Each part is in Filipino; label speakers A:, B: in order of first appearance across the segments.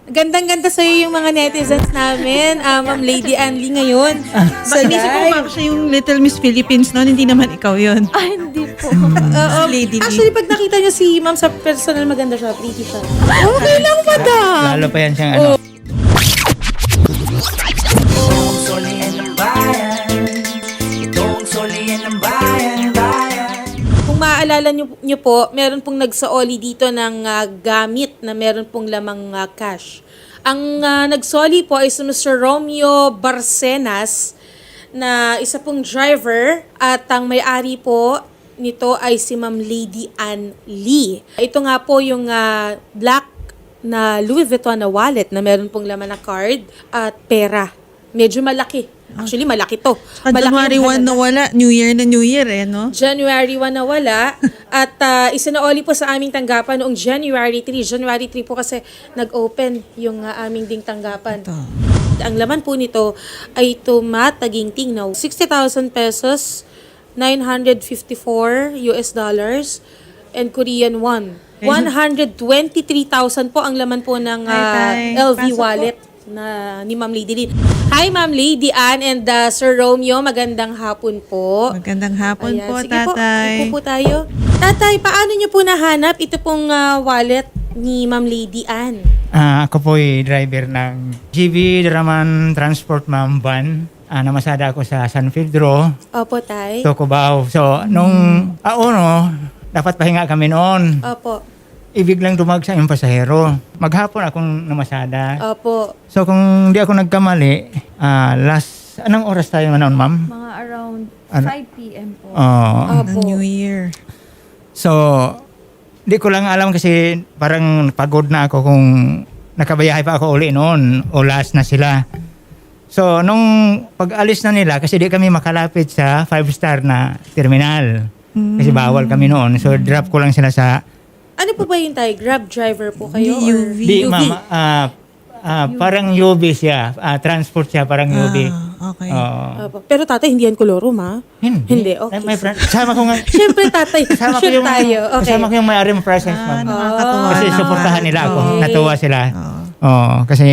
A: Gandang-ganda sa'yo yung mga netizens namin, Ma'am Lady Ann Lee ngayon.
B: Sa inisip ko pa siya yung Little Miss Philippines noon, hindi naman ikaw yun.
C: Ay, hindi po.
B: Lady Lee.
A: Actually, pag nakita niyo si Ma'am sa personal, maganda siya, pretty siya. Okay lang, madam.
D: Lalo pa yan siyang ano.
E: Itong solihin ng bayan. Itong solihin ng bayan.
A: Kung maaalala niyo po, meron pong nagsaoli dito ng gamit na meron pong lamang cash. Ang nagsoli po ay si Mr. Romeo Barcenas na isa pong driver at ang may-ari po nito ay si Ma'am Lady Ann Lee. Ito nga po yung black na Louis Vuitton na wallet na meron pong laman na card at pera. Medyo malaki. Actually, malaki to.
B: January 1 na wala, New Year na New Year no?
A: January 1 na wala. At isinaoli po sa aming tanggapan noong January 3. January 3 po kasi nag-open yung aming ding tanggapan. Ang laman po nito ay tumataging-ting na 60,000 pesos, 954 US dollars, and Korean won. 123,000 po ang laman po ng LV
B: Pasok
A: wallet na ni Ma'am Lady Lee. Hi Ma'am Lady Ann and Sir Romeo, magandang hapon po.
B: Magandang hapon
A: Ayan,
B: po,
A: sige
B: tatay.
A: Po, upo po tayo. Tatay, paano niyo po nahanap ito pong wallet ni Ma'am Lady Ann?
D: Ako po'y driver ng GB Draman Transport Ma'am Van. Namasada ako sa San Pedro,
A: Opo, tay.
D: Tocobao. So, nung dapat pahinga kami noon.
A: Opo.
D: Ibig lang dumagsa yung pasahero. Maghapon akong namasada.
A: Opo.
D: So, kung di ako nagkamali, anong oras tayo noon, ma'am?
C: Mga around
D: Ano?
C: 5 p.m. po.
A: Opo.
B: Ng New Year.
D: So, di ko lang alam kasi parang pagod na ako kung nakabayahe pa ako uli noon o last na sila. So, nung pag-alis na nila, kasi di kami makalapit sa 5-star na terminal. Kasi bawal kami noon. So, drop ko lang sila sa...
A: Ano po ba yung tay? Grab driver po kayo?
B: Hindi,
A: or
B: UV.
D: Di, ma'am. Parang UV siya. Transport siya, parang UV.
B: Okay.
D: Oo.
A: Opo. Pero tatay, hindi yan kolorum, ha? Hindi, okay.
D: My friend, kasama ko nga...
A: Siyempre, tatay.
D: Kasama ko
A: Sure
D: yung,
A: tayo. Okay.
D: kasama ko yung may-ari ng presence, ma'am.
B: Nakakatuwa
D: Kasi
B: naman.
D: suportahan nila ako.
A: Okay.
D: Natuwa sila. Oo. Kasi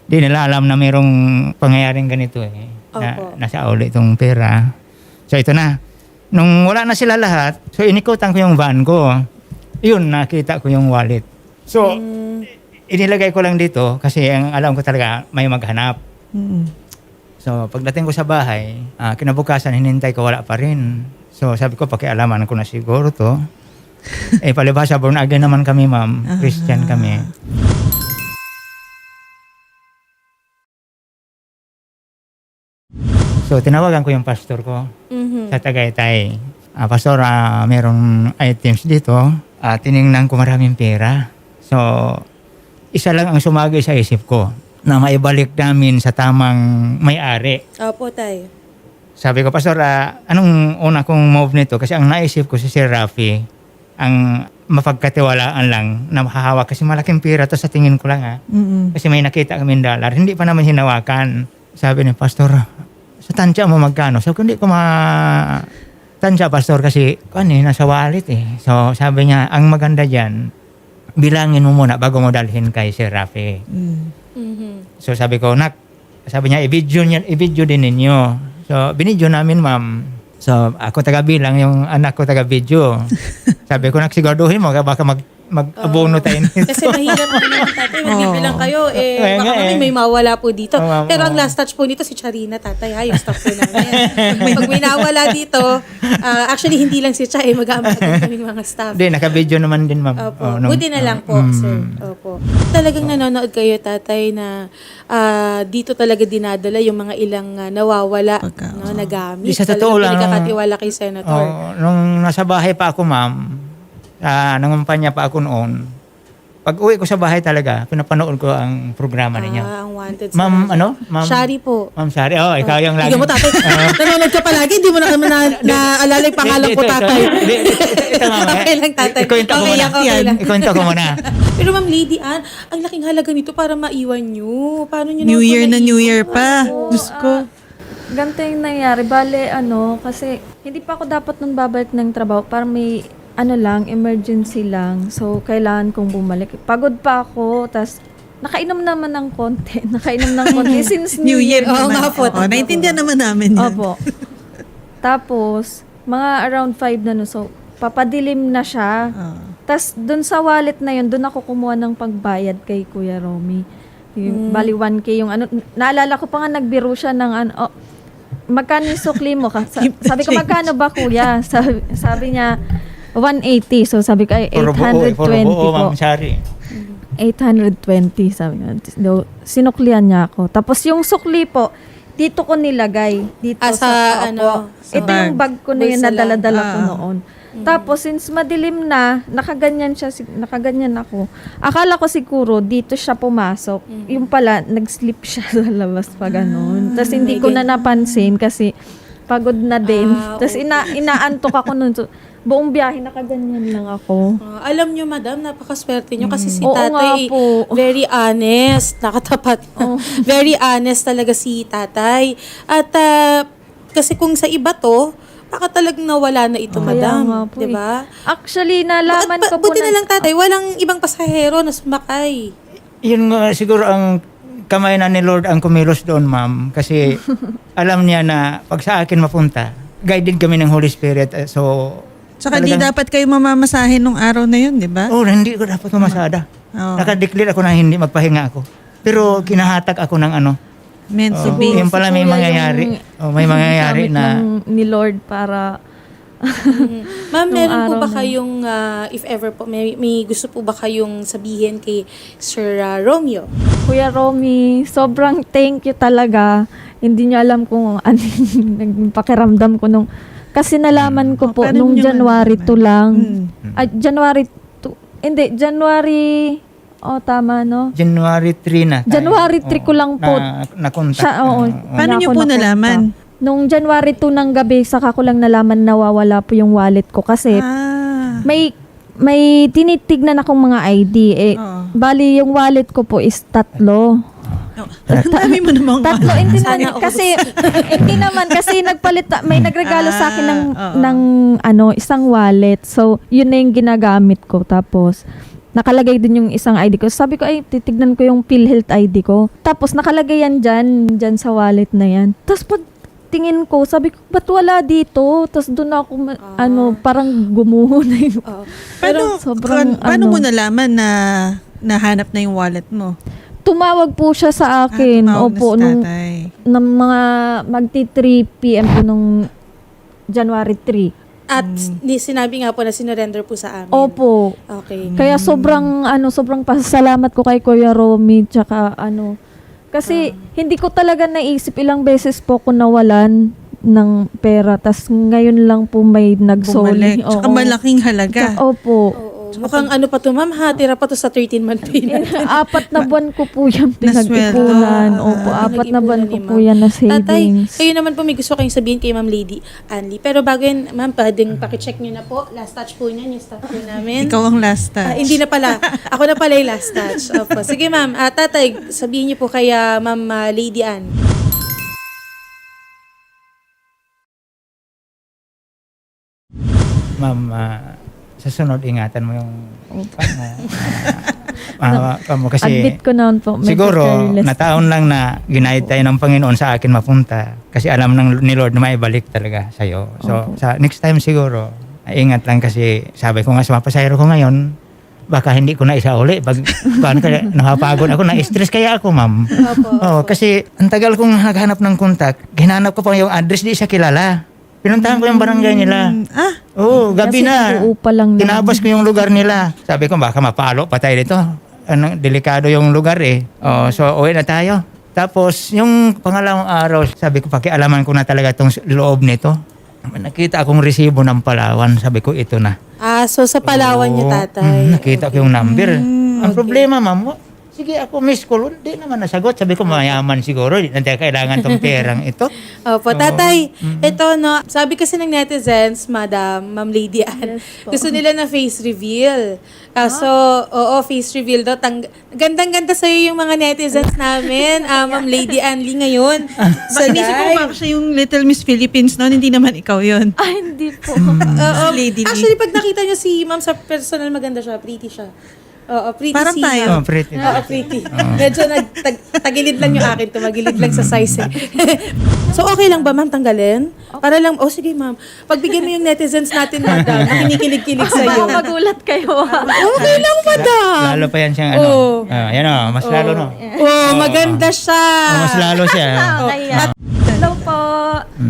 D: di nila alam na mayroong pangyayaring ganito eh.
A: Opo.
D: Nasa uli itong pera. So ito na. Nung wala na sila lahat, so inikutan ko yung van ko. Yun, nakita ko yung wallet. So, inilagay ko lang dito kasi ang alam ko talaga may maghanap. So, pagdating ko sa bahay, kinabukasan, hinintay ko, wala pa rin. So, sabi ko, pakialaman ko na siguro to. Palibhasa, born again naman kami, ma'am. Christian kami. So, tinawagan ko yung pastor ko sa Tagaytay. Pastor, merong items dito. Tiningnan ko maraming pera. So, isa lang ang sumagay sa isip ko na maibalik namin sa tamang may-ari.
A: Opo, tay.
D: Sabi ko, Pastor, anong una kong move nito? Kasi ang naisip ko si Sir Rafi, ang mapagkatiwalaan lang na mahahawak. Kasi malaking pera to sa tingin ko lang Kasi may nakita kaming dollar. Hindi pa naman hinawakan. Sabi ni Pastor, sa tansya mo magkano? So, hindi ko tansya, Pastor, kasi nasa wallet eh. So, sabi niya, ang maganda dyan, bilangin mo muna bago mo dalhin kay Sir Rafi. So, sabi ko, sabi niya, i-video din ninyo. So, binidyo namin, ma'am. So, ako taga-bilang, yung anak ko taga-video. Sabi ko, siguraduhin mo, baka mag-abono tayo nito.
A: Kasi mahirap po naman tatay. Magbibilang kayo.
D: Kaya
A: Baka
D: nga
A: kami may mawala po dito. Pero ang
D: Oo.
A: last touch po nito si Charina, tatay. Ha, yung staff po namin. Pag may nawala dito, actually hindi lang si Cha, mag-aamag kami mga staff.
D: Hindi, naka-video naman din, ma'am.
A: Opo. Buti na lang po, sir. Opo. Talagang nanonood kayo, tatay, na dito talaga dinadala yung mga ilang nawawala na gamit.
D: Di, sa totoo lang,
A: Pinagkakatiwala kay Senator.
D: Nung nasa bahay pa ako, ma'am, nangumpanya pa ako noon. Pag uwi ko sa bahay talaga, pinapanood ko ang programa ninyo.
A: Ang wanted.
D: Ma'am,
A: Ma'am Shari po.
D: Ma'am Shari, ikaw yung lagi.
A: Hindi mo tatay. Nanonood ka palagi, hindi mo na kami naalala yung pangalan ko, tatay.
D: Ito, ma'am.
A: Okay lang, tatay.
D: Ikwento ko
A: Okay
D: muna.
A: lang, okay lang.
D: Ikwento ko muna.
A: Pero Ma'am Lady Ann, ang laking halaga nito para maiwan nyo. Paano nyo
B: New
A: naman po
B: Year na
A: naiwan?
B: New Year pa. Diyos ko.
C: Ganito yung nangyari. Bale, kasi hindi pa ako dapat nun babalik ng trabaho. Parang may, emergency lang. So, kailangan kong bumalik. Pagod pa ako, tas nakainom naman ng konti. Nakainom ng konti since
B: New Year
A: Oo
B: naman.
A: nga po,
B: Oo, naintindihan naman namin yan.
C: Opo. Tapos, mga around 5 na no. So, papadilim na siya. Tas dun sa wallet na yun, dun ako kumuha ng pagbayad kay Kuya Romy. Yung, bali 1K yung ano. Naalala ko pa nga nagbiro siya ng ano, magkano yung sukli mo? Sabi ko, magkano ba kuya? Sabi niya, 180. So sabi ko, ay, 820
D: puro buo,
C: po.
D: Ma'am Shari.
C: 820, sabi niya. Sinuklian niya ako. Tapos yung sukli po, dito ko nilagay. Dito
A: sa
C: opo.
A: ano, sa
C: Ito yung bag ko na yun
A: bulsa
C: na dala-dala
B: lang.
C: ko noon. Tapos, since madilim na, nakaganyan ako. Akala ko siguro, dito siya pumasok. Yung pala, nag-slip siya sa labas pa ganun. Tapos, hindi ko na napansin kasi pagod na din. Tapos, inaantok ako nun. So, buong biyahe, nakaganyan lang ako.
A: Alam nyo, madam, napakaswerte nyo kasi si
C: Oo nga
A: tatay,
C: po.
A: very honest, nakatapat. Very honest talaga si tatay. At kasi kung sa iba to, baka talagang nawala na ito,
C: Kaya nga
A: madam.
C: po
A: Diba?
C: Actually, nalaman ko po
A: Buti na lang, tatay, walang ibang pasahero na sumakay.
D: Yun nga siguro ang kamay na ni Lord ang kumilos doon, ma'am. Kasi alam niya na pag sa akin mapunta, guided kami ng Holy Spirit. So,
B: Tsaka di dapat kayo mamamasahin nung araw na yun, di ba?
D: oh, hindi ko dapat pumasada.
B: Oo.
D: Nakadeclare ako na hindi magpahinga ako. Pero kinahatak ako ng ano.
B: Meant to
D: Oh,
B: be.
D: yun pala may
C: Kuya
D: mangyayari.
C: yung
D: May mangyayari
C: gamit
D: na
C: ni Lord para
A: Ma'am,
C: Nung
A: meron po
C: araw
A: ba
C: na
A: kayong, if ever po, may gusto po ba kayong sabihin kay Sir Romeo?
C: Kuya Romy, sobrang thank you talaga. Hindi niya alam kung ano yung pakiramdam ko nung kasi nalaman ko po
B: paano
C: nung
B: niyo
C: January
B: nalaman?
C: 2 lang. Ay, January 2. Hindi, January tama no.
D: January 3 na tayo.
C: January 3 ko lang po.
D: Na-contact.
C: Siya, oo.
B: Paano
C: Wala
B: niyo
C: ako
B: po
C: napunta.
B: nalaman?
C: Nung January 2 ng gabi, saka ko lang nalaman nawawala po yung wallet ko kasi may tinitignan akong mga ID.
B: Oo.
C: Bali, yung wallet ko po is 3.
B: Ang dami mo namang
C: Tatlo, hindi
A: Sana
C: naman, kasi, hindi naman, kasi may nagregalo sa akin ng isang wallet. So, yun na yung ginagamit ko. Tapos, nakalagay din yung isang ID ko. Sabi ko, ay, titignan ko yung PhilHealth ID ko. Tapos, nakalagay yan dyan sa wallet na yan. Tapos, pag tingin ko, sabi ko, ba't wala dito? Tapos, doon ako, parang gumuho na yung...
B: Paano mo nalaman na nahanap na yung wallet mo?
C: Tumawag po siya sa akin.
B: Tumawag na
C: Opo,
B: si
C: nung
B: tatay.
C: ng mga magti 3 p.m. po nung January 3.
A: At sinabi nga po na sinurrender po sa amin.
C: Opo.
A: Okay.
C: Kaya sobrang pasasalamat ko kay Kuya Romy tsaka kasi hindi ko talaga naisip, ilang beses po ko nawalan ng pera tas ngayon lang po may nagsoli.
B: Bumalik. Tsaka malaking halaga.
C: Opo.
A: Oo. Mukhang ano pa to, ma'am, ha? Tira pa to sa 13-month pay natin.
C: 4 na buwan ko po yan
B: Nasweldo.
C: pinag-ipunan. Opo, 4 na buwan ko po yan na
A: Tatay,
C: savings.
A: kayo naman po may gusto kayong sabihin kay Ma'am Lady Anli. Pero bago yun, ma'am, pwedeng pakicheck nyo na po. Last touch po niyan, yung staff po namin.
B: Ikaw ang last touch.
A: Hindi na pala. Ako na pala yung last touch. Opo. Sige, ma'am. Tatay, sabihin niyo po kay Ma'am Lady Ann.
D: Ma'am, sa sunod, ingatan mo yung mo. Kasi
C: Admit ko noon po. medyo
D: siguro,
C: careless.
D: nataon lang na ginahit tayo ng Panginoon sa akin mapunta. Kasi alam ni Lord na may balik talaga sa'yo. So, sa next time siguro, ingat lang kasi sabi ko nga sa mga pasahero ko ngayon, baka hindi ko na isa uli. Pag nakapagod ako, na-stress kaya ako, ma'am. Oh, kasi ang tagal kong naghanap ng kontak, hinanap ko pa yung address, di siya kilala. Pinuntahan ko yung barangay nila. Oo, gabi
C: Kasi
D: na.
C: uupa lang naman.
D: Tinapos ko yung lugar nila. Sabi ko, baka mapalo pa tayo dito. Delikado yung lugar eh. Oh, so, uwi na tayo. Tapos, yung pangalawang araw, sabi ko, pakialaman ko na talaga itong loob nito. Nakita akong resibo ng Palawan. Sabi ko, ito na.
A: So sa Palawan niyo, tatay.
D: Nakita ko yung number. Ang problema, ma'am, sige ako miss call, hindi naman nasagot. Sabi ko, mayaman siguro, hindi na kailangan tong perang ito.
A: Opo, tatay, ito no, sabi kasi ng netizens, Ma'am Lady Ann, gusto nila na face reveal. So, face reveal daw. Gandang-ganda sa'yo yung mga netizens namin, Ma'am Lady Ann Lee ngayon. Sa
B: Inisip ko
A: live.
B: baka siya yung Little Miss Philippines noon, hindi naman ikaw yun.
C: Hindi po.
A: Oo.
B: Lady Lee.
A: Actually, pag nakita nyo si Ma'am sa personal, maganda siya, pretty siya. Oo, pretty
B: Parang
A: si
B: tayo.
A: ma'am.
D: Oh, pretty.
A: Oo, pretty. Medyo tagilid lang yung akin, tumagilid lang sa size eh. So, okay lang ba, ma'am, tanggalin? Para lang, sige, ma'am. Pagbigyan mo yung netizens natin, madam, na kinikilig-kilig
C: Baka
A: sa'yo.
C: magulat kayo.
A: Okay lang, madam.
D: Lalo pa yan siyang ano.
A: Oo.
D: Yan o, mas lalo no.
A: Oh, maganda siya.
D: Mas lalo siya.
C: Ayan. Hello po.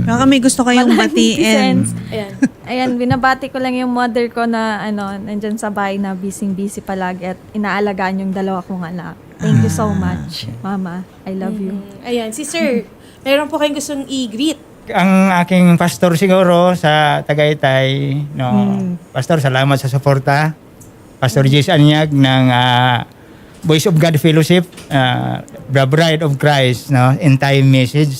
B: Baka may gusto kayong batiin.
C: Netizens.
A: Ayan.
C: Ayan, binabati ko lang yung mother ko na nandyan sa bahay na busy palagi at inaalagaan yung dalawa kong anak. Thank you so much, Mama. I love you.
A: Ayan, si sir, meron po kayong gustong i-greet.
D: Ang aking pastor siguro sa Tagaytay, no. Pastor, salamat sa suporta. Pastor Jess Anyag ng Voice of God Fellowship, The Bride of Christ, no, End Time Message.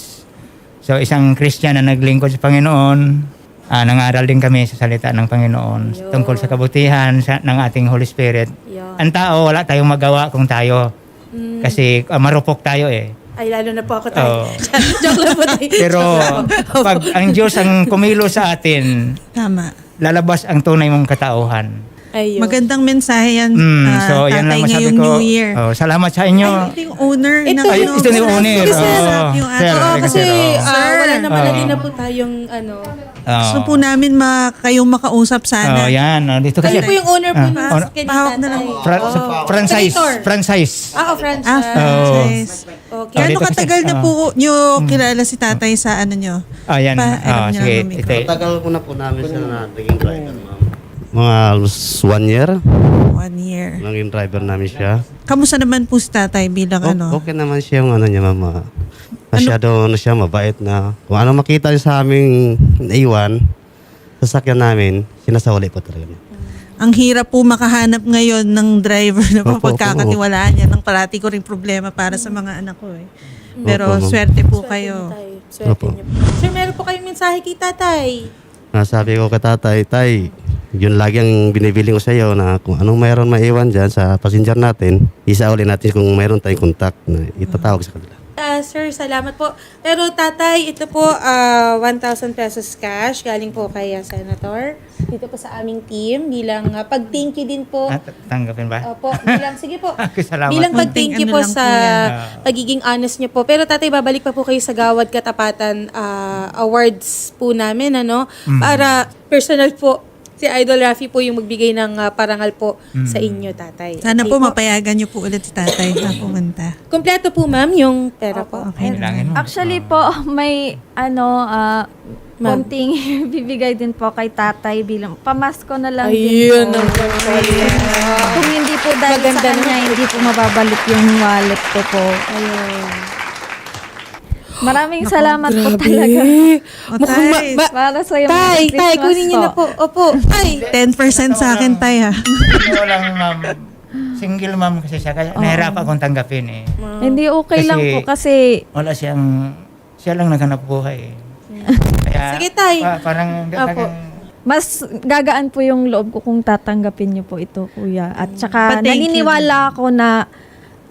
D: So isang Christian na naglingkod sa Panginoon. Nangaral din kami sa salita ng Panginoon
A: Ayun.
D: tungkol sa kabutihan ng ating Holy Spirit.
A: Yun.
D: Ang tao, wala tayong magawa kung tayo. Kasi marupok tayo eh.
A: Ay, lalo na po ako tayo.
D: Oo.
A: Joke lang po tayo.
D: Pero pag ang Diyos ang kumilo sa atin,
B: Tama.
D: lalabas ang tunay mong katauhan.
A: Ayun.
B: Magandang mensahe yan,
D: So yan lang
B: tatay,
D: masabi
B: ngayong
D: ko.
B: New Year.
D: Salamat sa inyo.
B: Ito yung owner
A: Ito,
B: ng
A: ay,
D: ito yung owner.
B: Kasi
D: Oo.
B: yung
D: Sir,
B: ato.
A: Oo, kasi
B: Sir.
A: wala naman
D: Oo.
A: na po tayong ano.
B: Gusto po namin kayong makausap sana.
D: Yan. Dito kasi.
A: Kayo po yung owner po ng sasakyan ni
B: pahawak na
A: tatay.
B: lang.
D: Franchise.
A: Operator.
D: Franchise.
A: Franchise.
B: Franchise.
A: Okay.
B: Gaano
D: dito kasi-
B: katagal na po nyo kilala si tatay sa ano nyo?
D: Yan.
B: Alam niyo
D: Sige.
B: na kami.
D: Ito.
F: Tagal ko na po namin sila na naging driver, ma'am. Mga almost 1 year,
B: 1 year.
F: naging driver namin siya.
B: Kamusta naman po si tatay bilang ano?
F: Okay naman siya yung ano niya, ma'am. Masyado siya, mabait na. Kung ano makita niya sa aming naiwan, sasakyan namin, sinasawali po talaga.
B: Ang hirap po makahanap ngayon ng driver na
F: Opo,
B: mapagkakatiwalaan yan. Ang parati ko ring problema para sa mga anak ko eh. Pero
F: Opo, ma'am.
B: swerte po kayo.
A: Swerte
F: Opo.
A: niyo. Sir, meron po kayong mensahe kay tatay.
F: Sabi ko kay tatay, tay, yun lagi ang binibiling ko sa iyo na kung anong mayroon maiwan dyan sa passenger natin, isauli natin kung mayroon tayong contact na itatawag sa kanila.
A: Sir, salamat po. Pero tatay, ito po 1,000 pesos cash galing po kay Senator. Dito po sa aming team bilang pag-thank you din po.
D: Tanggapin ba?
A: Opo, bilang sige po.
D: Salamat.
A: Bilang pag-thank you
B: Konting
A: po
B: ano lang
A: sa
B: po yan.
A: pagiging honest niyo po. Pero tatay, babalik pa po kayo sa Gawad Katapatan awards po namin, ano? Para personal po, si Idol Raffy po yung magbigay ng parangal po sa inyo, tatay.
B: Sana
A: Okay
B: po mapayagan niyo po ulit si tatay na pumunta.
A: Kompleto po, ma'am, yung pera po.
B: Okay.
D: Bilangin mo.
C: Actually po, may konting bibigay din po kay tatay bilang pamasko na lang
A: Ayun
C: din po.
A: ang
C: Kung hindi po dahil
A: Maganda
C: sa kanya, hindi po mababalik yung wallet ko po. Maraming salamat po talaga.
B: O tay,
C: Para sa iyo.
A: Tay, kunin niyo na po. Opo, tay.
B: 10% sa akin tay ha.
D: Ito lang, ma'am. Single ma'am kasi siya. Kaya nahirap akong tanggapin eh.
C: Hindi okay
D: Kasi-
C: lang po kasi
D: Wala siya lang naghanap buhay eh. Kaya,
A: Sige, tay.
D: parang
C: mas gagaan po yung loob ko kung tatanggapin niyo po ito, kuya. At saka
B: But thank you
C: naniniwala ako na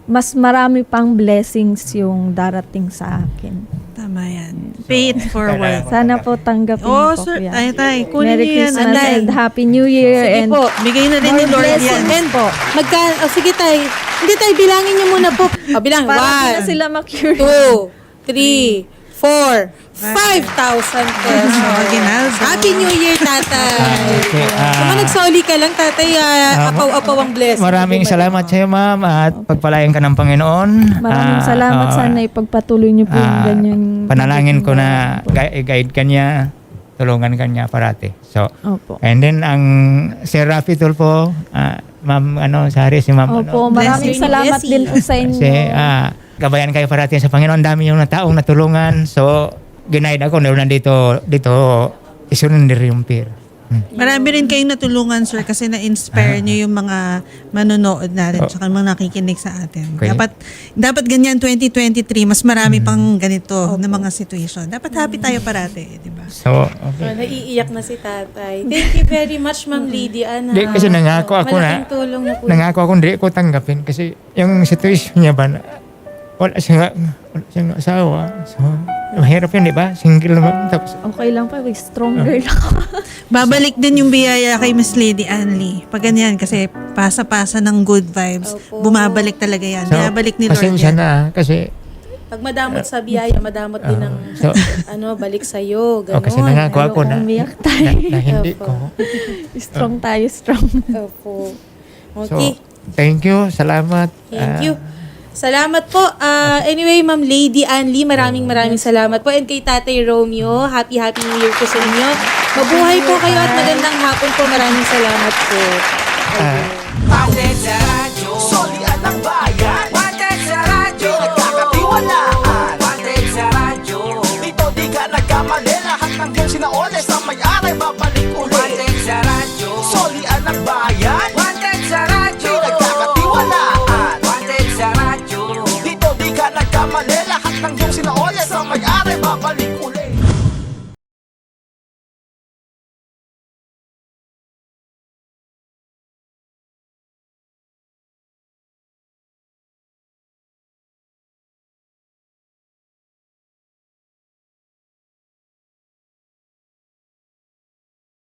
C: mas marami pang blessings yung darating sa akin.
B: Tama yan. Pay it forward.
C: Sana po tanggapin
B: Oh,
C: po,
B: sir,
C: kuya.
B: tay, kunin
C: Merry
B: niyo yan.
C: Christmas
B: Tay.
C: and Happy New Year.
A: Sige
C: and
A: po.
B: Bigay na rin ni
C: more
B: Lord yan.
C: blessings
A: And
C: po.
A: sige tay. Hindi tay, bilangin niyo muna po. Bilang.
C: Para di na
A: 1,
C: sila ma-curious.
A: 2, 3, 4, 5,000 pesos.
B: Ginaldo.
A: Happy New Year, tatay.
D: Okay,
A: Kung nagsoli ka lang, tatay, apaw-apaw ang blessing.
D: Maraming salamat sa iyo, ma'am, at pagpalayan ka ng Panginoon.
C: Maraming salamat. Sana ipagpatuloy niyo po yung ganyan.
D: Panalangin ko na guide ka niya, tulungan ka niya parati. So,
C: Opo.
D: and then ang Sir Raffy Tulfo, ma'am, sari si ma'am,
C: Opo, maraming
A: Blessing.
C: salamat din po sa inyo.
D: kasi gabayan kayo parati sa Panginoon. Dami yung taong natulungan. So, ginaid ako, nandito, isunod yung peer.
B: Marami rin kayong natulungan, sir, kasi na-inspire niyo yung mga manonood natin tsaka mga nakikinig sa atin.
D: Okay.
B: Dapat ganyan 2023, mas marami pang ganito na mga situation. Dapat happy tayo parati, di ba?
D: So, okay.
A: Naiiyak na si tatay. Thank you very much, Ma'am Lydia.
D: Di, kasi nangako ako
A: Malaking tulong na po.
D: Nangako ako hindi ko tanggapin kasi yung situation niya ba, wala siyang asawa. So, Mahirap yun, di ba? Single naman. Tapos,
C: Okay lang pa, stronger lang ako.
B: Babalik din yung biyaya kay Miss Lady Anli. Pag ganyan, kasi pasa-pasa ng good vibes.
A: Opo.
B: Bumabalik talaga yan. Binabalik ni Lord
D: pasensya
B: yan.
D: na kasi
A: Pag madamot sa biyaya, madamot din ng
D: so,
A: balik sa'yo. Ganon.
D: kasi nangako ako na,
C: Umiyak tayo.
D: na hindi
A: Opo.
D: ko.
C: Strong tayo, strong.
A: Opo.
D: So,
A: Okay.
D: thank you. Salamat.
A: Thank you. Salamat po. Anyway, Ma'am Lady Anli, maraming salamat po. And kay Tatay Romeo, happy New Year po sa inyo. Mabuhay po kayo at magandang hapon po. Maraming salamat po.
E: Wanted sa radyo, solian ng bayan. Wanted sa radyo, nagkakatiwalaan. Wanted sa radyo, dito di ka nagkamali. Lahat ng iyong sinaole sa may-ari babalik ulit. Wanted sa radyo, solian ng bayan. Wanted sa radyo, nagkakatiwalaan. Wanted sa radyo, dito di ka nagkamali. Lahat ng iyong sinaole